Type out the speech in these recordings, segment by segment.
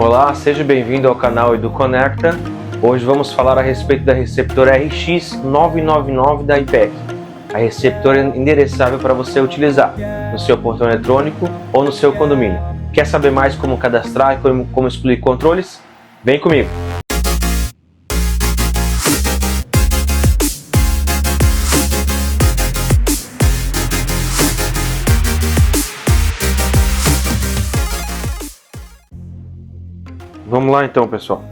Olá, seja bem-vindo ao canal EduConecta. Hoje vamos falar a respeito da receptora RX999 da IPEC, a receptora endereçável para você utilizar no seu portão eletrônico ou no seu condomínio. Quer saber mais como cadastrar e como excluir controles? Vem comigo! Vamos lá então, pessoal.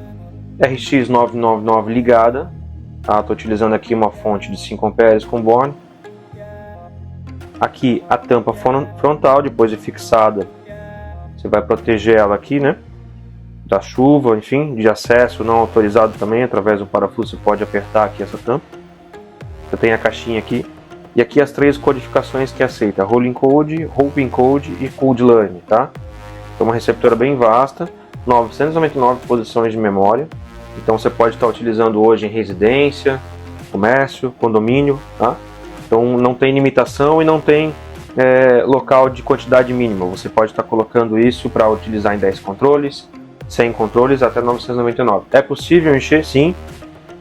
RX999 ligada. Estou utilizando aqui uma fonte de 5 amperes com borne. Aqui a tampa frontal, depois de fixada, você vai proteger ela aqui, né? Da chuva, enfim, de acesso não autorizado também, através do parafuso você pode apertar aqui essa tampa. Você tem a caixinha aqui. E aqui as 3 codificações que aceita: Rolling Code, Hoping Code e Code Learn, tá? É uma receptora bem vasta. 999 posições de memória, então você pode estar utilizando hoje em residência, comércio, condomínio, tá? Então não tem limitação e não tem local de quantidade mínima. Você pode estar colocando isso para utilizar em 10 controles, 100 controles, até 999. É possível encher, sim,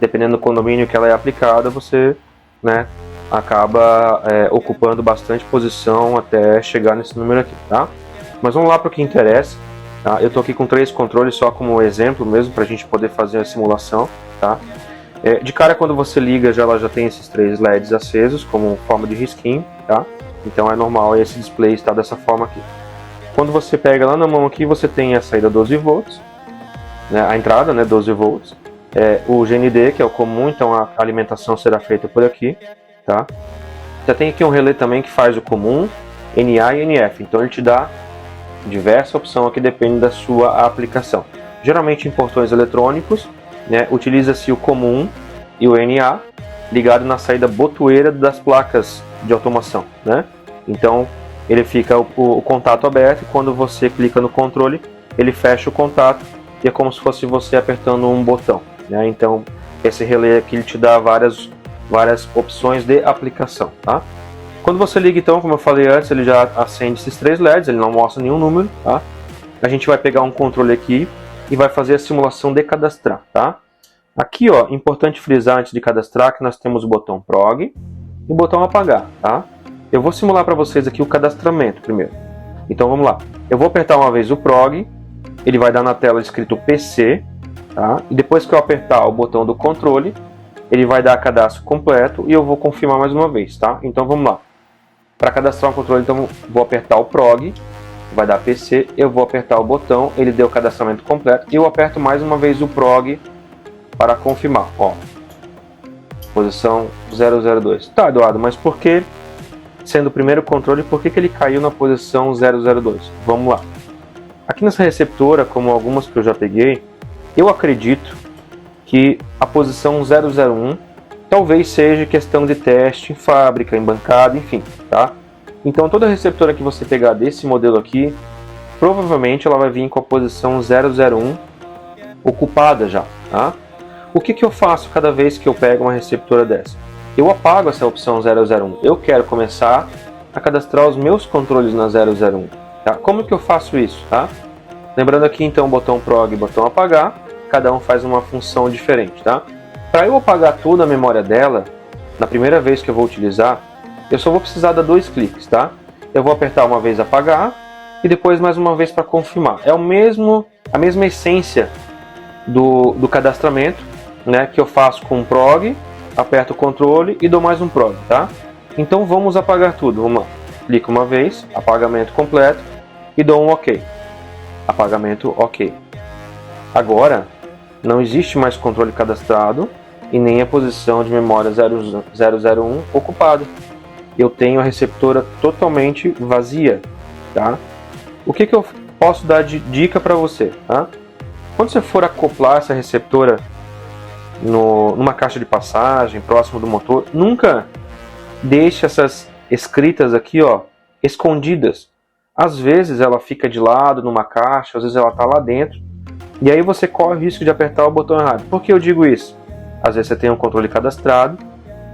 dependendo do condomínio que ela é aplicada, você, né, acaba ocupando bastante posição até chegar nesse número aqui, tá? Mas vamos lá para o que interessa. Tá? Eu estou aqui com 3 controles só como exemplo mesmo, para a gente poder fazer a simulação. Tá? De cara, quando você liga, ela já tem esses 3 LEDs acesos como forma de risquinho. Tá? Então é normal esse display estar dessa forma aqui. Quando você pega lá na mão aqui, você tem a saída 12 volts, né? A entrada, né, 12 volts, o GND, que é o comum, então a alimentação será feita por aqui. Tá? Você tem aqui um relé também que faz o comum, NA e NF, então ele te dá diversa opção aqui, depende da sua aplicação. Geralmente em portões eletrônicos, né, utiliza-se o comum e o NA ligado na saída botoeira das placas de automação, né? Então ele fica o contato aberto e quando você clica no controle ele fecha o contato e é como se fosse você apertando um botão, né? Então esse relé aqui ele te dá várias opções de aplicação, tá? Quando você liga, então, como eu falei antes, ele já acende esses 3 LEDs, ele não mostra nenhum número, tá? A gente vai pegar um controle aqui e vai fazer a simulação de cadastrar, tá? Aqui, ó, importante frisar antes de cadastrar que nós temos o botão PROG e o botão apagar, tá? Eu vou simular para vocês aqui o cadastramento primeiro. Então vamos lá. Eu vou apertar uma vez o PROG, ele vai dar na tela escrito PC, tá? E depois que eu apertar o botão do controle, ele vai dar cadastro completo e eu vou confirmar mais uma vez, tá? Então vamos lá. Para cadastrar um controle, então vou apertar o PROG, vai dar PC, eu vou apertar o botão, ele deu o cadastramento completo, e eu aperto mais uma vez o PROG para confirmar. Ó, posição 002. Tá, Eduardo, mas por que, sendo o primeiro controle, por que ele caiu na posição 002? Vamos lá. Aqui nessa receptora, como algumas que eu já peguei, eu acredito que a posição 001 talvez seja questão de teste em fábrica, em bancada, enfim, tá? Então toda receptora que você pegar desse modelo aqui, provavelmente ela vai vir com a posição 001 ocupada já, tá? O que eu faço cada vez que eu pego uma receptora dessa? Eu apago essa opção 001. Eu quero começar a cadastrar os meus controles na 001, tá? Como que eu faço isso, tá? Lembrando aqui então o botão PROG e o botão apagar, cada um faz uma função diferente, tá? Para eu apagar toda a memória dela, na primeira vez que eu vou utilizar, eu só vou precisar dar 2 cliques, tá? Eu vou apertar uma vez apagar e depois mais uma vez para confirmar. É a mesma essência do cadastramento, né? Que eu faço com o PROG, aperto o controle e dou mais um PROG, tá? Então vamos apagar tudo. Vamos lá. Clico uma vez, apagamento completo e dou um OK. Apagamento OK. Agora não existe mais controle cadastrado e nem a posição de memória 001 ocupada. Eu tenho a receptora totalmente vazia, tá? O que eu posso dar de dica para você, tá? Quando você for acoplar essa receptora numa caixa de passagem, próximo do motor, nunca deixe essas escritas aqui, ó, escondidas. Às vezes ela fica de lado numa caixa, às vezes ela está lá dentro. E aí você corre o risco de apertar o botão errado. Por que eu digo isso? Às vezes você tem um controle cadastrado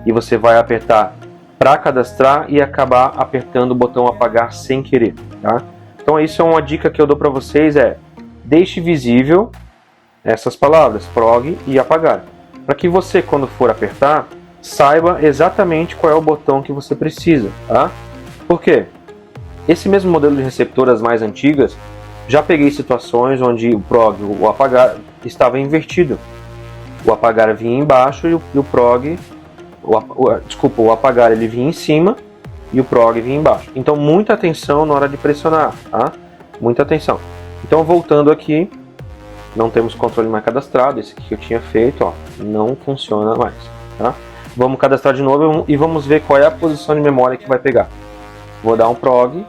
e você vai apertar para cadastrar e acabar apertando o botão apagar sem querer, tá? Então isso é uma dica que eu dou para vocês, deixe visível essas palavras, prog e apagar, para que você, quando for apertar, saiba exatamente qual é o botão que você precisa, tá? Por quê? Esse mesmo modelo de receptoras mais antigas, já peguei situações onde o prog, o apagar, estava invertido. O apagar vinha embaixo e o prog, o apagar ele vinha em cima e o prog vinha embaixo. Então muita atenção na hora de pressionar, tá? Muita atenção. Então voltando aqui, não temos controle mais cadastrado, esse aqui que eu tinha feito, ó, não funciona mais, tá? Vamos cadastrar de novo e vamos ver qual é a posição de memória que vai pegar. Vou dar um prog,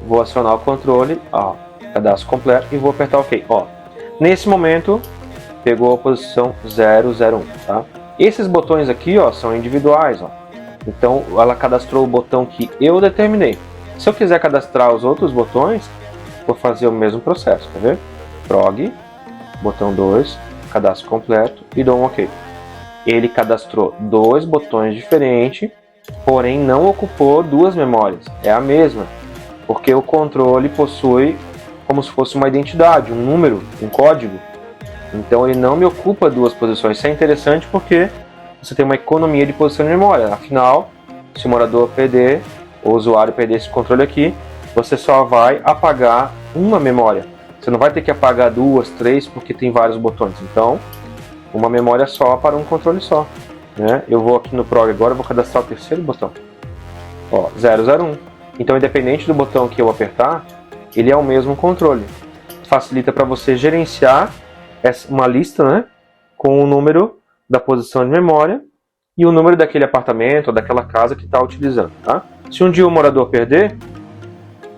vou acionar o controle, ó, cadastro completo e vou apertar OK. Ó, nesse momento pegou a posição 001, tá? Esses botões aqui, ó, são individuais, ó. Então ela cadastrou o botão que eu determinei. Se eu quiser cadastrar os outros botões, vou fazer o mesmo processo, quer ver? Prog, botão 2, cadastro completo e dou um OK. Ele cadastrou dois botões diferentes, porém não ocupou duas memórias. É a mesma, porque o controle possui como se fosse uma identidade, um número, um código. Então ele não me ocupa duas posições. Isso é interessante porque você tem uma economia de posição de memória. Afinal, se o morador perder, o usuário perder esse controle aqui, você só vai apagar uma memória. Você não vai ter que apagar duas, três, porque tem vários botões. Então, uma memória só para um controle só, né? Eu vou aqui no prog agora, vou cadastrar o terceiro botão. Ó, 001. Então, independente do botão que eu apertar, ele é o mesmo controle. Facilita para você gerenciar uma lista, né, com o número da posição de memória e o número daquele apartamento ou daquela casa que está utilizando, tá? Se um dia o morador perder,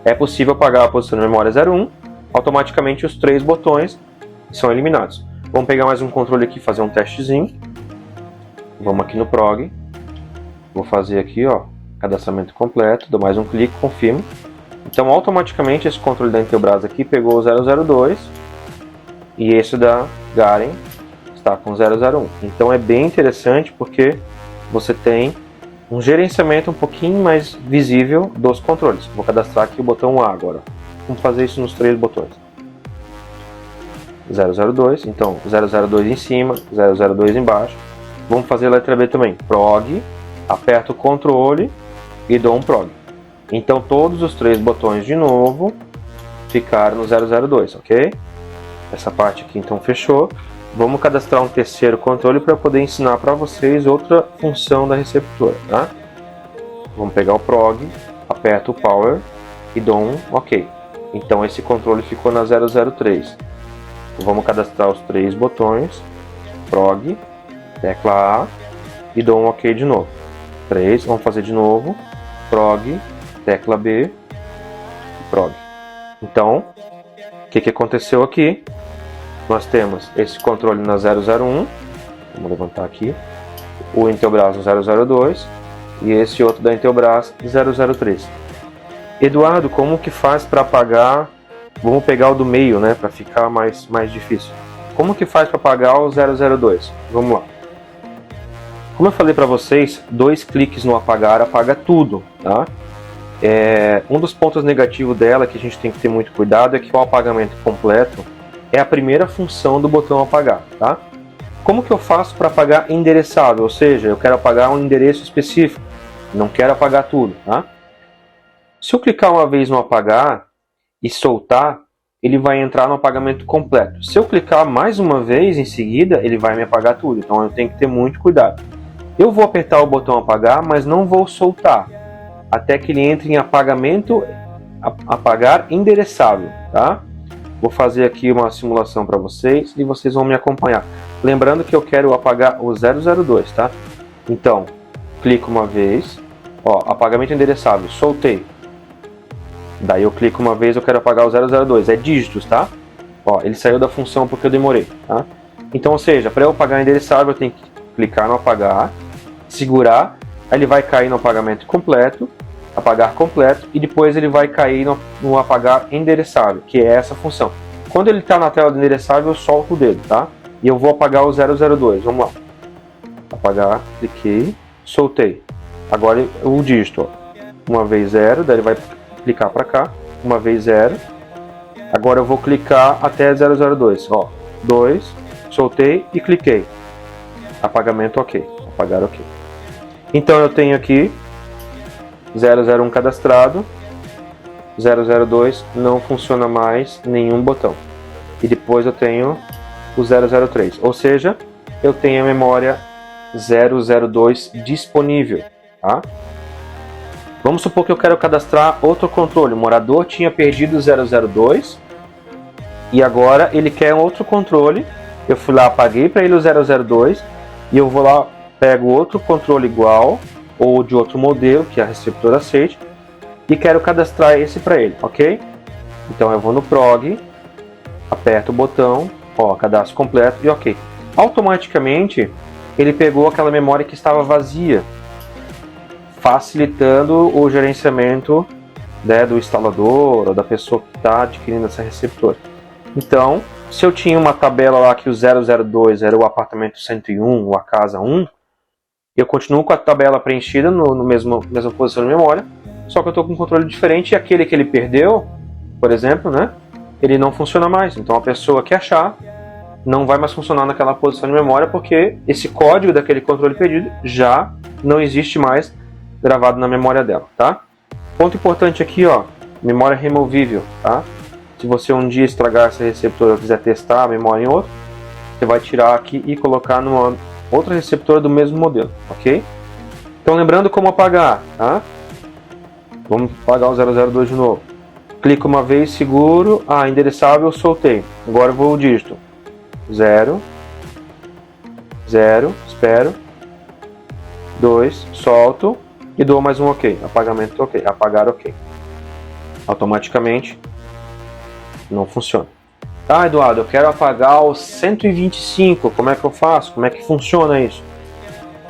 é possível apagar a posição de memória 01, automaticamente os três botões são eliminados. Vamos pegar mais um controle aqui e fazer um testezinho. Vamos aqui no prog, vou fazer aqui, ó, cadastramento completo, dou mais um clique, confirmo. Então automaticamente esse controle da Intelbras aqui pegou o 002 e esse da Garen está com 001. Então é bem interessante porque você tem um gerenciamento um pouquinho mais visível dos controles. Vou cadastrar aqui o botão A agora. Vamos fazer isso nos três botões. 002, então 002 em cima, 002 embaixo. Vamos fazer a letra B também. Prog, aperto o controle e dou um prog. Então todos os três botões de novo ficaram no 002, ok? Essa parte aqui então fechou. Vamos cadastrar um terceiro controle para poder ensinar para vocês outra função da receptora, tá? Vamos pegar o prog, aperto o power e dou um OK. Então esse controle ficou na 003. Vamos cadastrar os três botões, prog, tecla A e dou um OK de novo. 3, vamos fazer de novo, prog, tecla B, prog. Então, o que aconteceu aqui? Nós temos esse controle na 001, vamos levantar aqui, o Intelbras no 002 e esse outro da Intelbras 003. Eduardo, como que faz para apagar? Vamos pegar o do meio, né, para ficar mais difícil. Como que faz para apagar o 002? Vamos lá. Como eu falei para vocês, 2 cliques no apagar apaga tudo, tá? Um dos pontos negativos dela que a gente tem que ter muito cuidado é que o apagamento completo é a primeira função do botão apagar, tá? Como que eu faço para apagar endereçável? Ou seja, eu quero apagar um endereço específico, não quero apagar tudo, tá? Se eu clicar uma vez no apagar e soltar, ele vai entrar no apagamento completo. Se eu clicar mais uma vez em seguida, ele vai me apagar tudo, então eu tenho que ter muito cuidado. Eu vou apertar o botão apagar, mas não vou soltar, até que ele entre em apagamento, apagar endereçável, tá? Vou fazer aqui uma simulação para vocês e vocês vão me acompanhar. Lembrando que eu quero apagar o 002, tá? Então, clico uma vez, ó, apagamento endereçável, soltei. Daí eu clico uma vez, eu quero apagar o 002, é dígitos, tá? Ó, ele saiu da função porque eu demorei, tá? Então, ou seja, para eu apagar endereçável, eu tenho que clicar no apagar, segurar, aí ele vai cair no apagamento completo, apagar completo, e depois ele vai cair no apagar endereçável, que é essa função. Quando ele está na tela do endereçável, eu solto o dedo, tá? E eu vou apagar o 002, vamos lá. Apagar, cliquei, soltei. Agora o dígito, ó. Uma vez 0, daí ele vai clicar para cá, uma vez 0, Agora eu vou clicar até 002. Ó, 2, soltei e cliquei. Apagamento ok. Apagar ok. Então eu tenho aqui 001 cadastrado, 002 não funciona mais nenhum botão. E depois eu tenho o 003, ou seja, eu tenho a memória 002 disponível, tá? Vamos supor que eu quero cadastrar outro controle. O morador tinha perdido o 002 e agora ele quer um outro controle. Eu fui lá, apaguei para ele o 002 e eu vou lá, pego outro controle igual ou de outro modelo que a receptora aceite e quero cadastrar esse para ele, ok? Então eu vou no prog, aperto o botão, ó, cadastro completo e ok. Automaticamente ele pegou aquela memória que estava vazia, facilitando o gerenciamento, né, do instalador ou da pessoa que está adquirindo essa receptora. Então, se eu tinha uma tabela lá que o 002 era o apartamento 101 ou a casa 1, eu continuo com a tabela preenchida no mesma posição de memória, só que eu estou com um controle diferente e aquele que ele perdeu, por exemplo, né, ele não funciona mais. Então a pessoa que achar não vai mais funcionar naquela posição de memória porque esse código daquele controle perdido já não existe mais gravado na memória dela, tá? Ponto importante aqui, ó, memória removível, tá? Se você um dia estragar essa receptora ou quiser testar a memória em outro, você vai tirar aqui e colocar numa outra receptora do mesmo modelo, ok? Então lembrando como apagar, tá? Vamos apagar o 002 de novo. Clico uma vez, seguro, endereçável, soltei. Agora eu vou o dígito 0, 0, espero, 2, solto e dou mais um ok. Apagamento ok, apagar ok. Automaticamente não funciona. Tá, Eduardo, eu quero apagar o 125, como é que eu faço? Como é que funciona isso?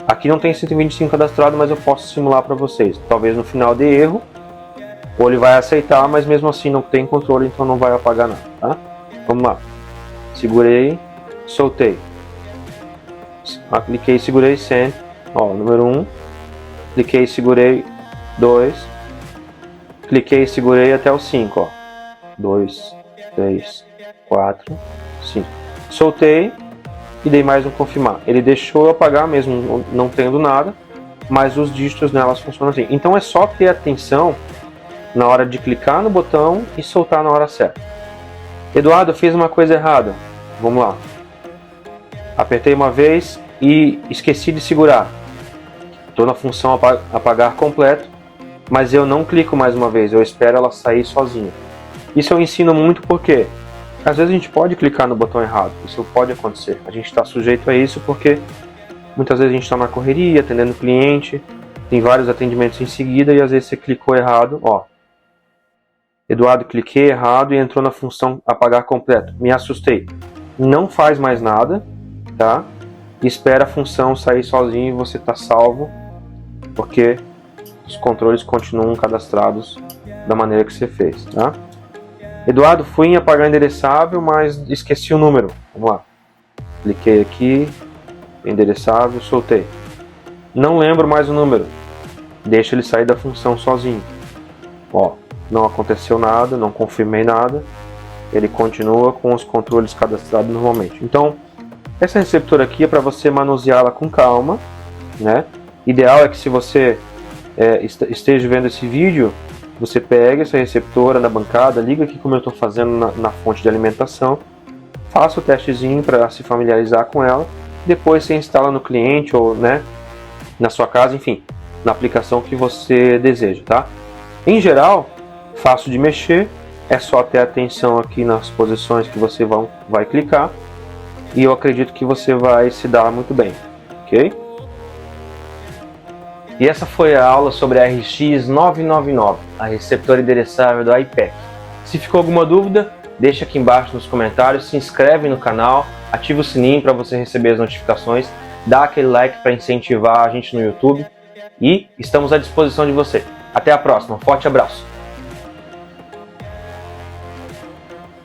Aqui não tem 125 cadastrado, mas eu posso simular para vocês. Talvez no final dê erro, ou ele vai aceitar, mas mesmo assim não tem controle, então não vai apagar nada, tá? Vamos lá. Segurei, soltei. Cliquei, segurei, send. Ó, número 1. Cliquei, segurei, 2. Cliquei, segurei até o 5, ó. 2, 3, 4, 5. Soltei e dei mais um confirmar. Ele deixou eu apagar mesmo não tendo nada, mas os dígitos nelas funcionam assim. Então é só ter atenção na hora de clicar no botão e soltar na hora certa. Eduardo, eu fiz uma coisa errada. Vamos lá. Apertei uma vez e esqueci de segurar. Estou na função apagar completo, mas eu não clico mais uma vez, eu espero ela sair sozinha. Isso eu ensino muito porque às vezes a gente pode clicar no botão errado, isso pode acontecer. A gente está sujeito a isso porque muitas vezes a gente está na correria, atendendo o cliente, tem vários atendimentos em seguida e às vezes você clicou errado, ó. Eduardo, cliquei errado e entrou na função apagar completo. Me assustei. Não faz mais nada, tá? Espera a função sair sozinho e você tá salvo, porque os controles continuam cadastrados da maneira que você fez, tá? Eduardo, fui em apagar endereçável, mas esqueci o número. Vamos lá. Cliquei aqui, endereçável, soltei. Não lembro mais o número. Deixa ele sair da função sozinho. Ó, não aconteceu nada, não confirmei nada. Ele continua com os controles cadastrados normalmente. Então, essa receptora aqui é para você manuseá-la com calma, né? Ideal é que se você esteja vendo esse vídeo, você pega essa receptora na bancada, liga aqui como eu estou fazendo na fonte de alimentação, faça o testezinho para se familiarizar com ela, depois você instala no cliente ou, né, na sua casa, enfim, na aplicação que você deseja, tá? Em geral, fácil de mexer, é só ter atenção aqui nas posições que você vai clicar e eu acredito que você vai se dar muito bem, ok? E essa foi a aula sobre a RX999, a receptora endereçável do iPEC. Se ficou alguma dúvida, deixa aqui embaixo nos comentários, se inscreve no canal, ativa o sininho para você receber as notificações, dá aquele like para incentivar a gente no YouTube e estamos à disposição de você. Até a próxima, forte abraço!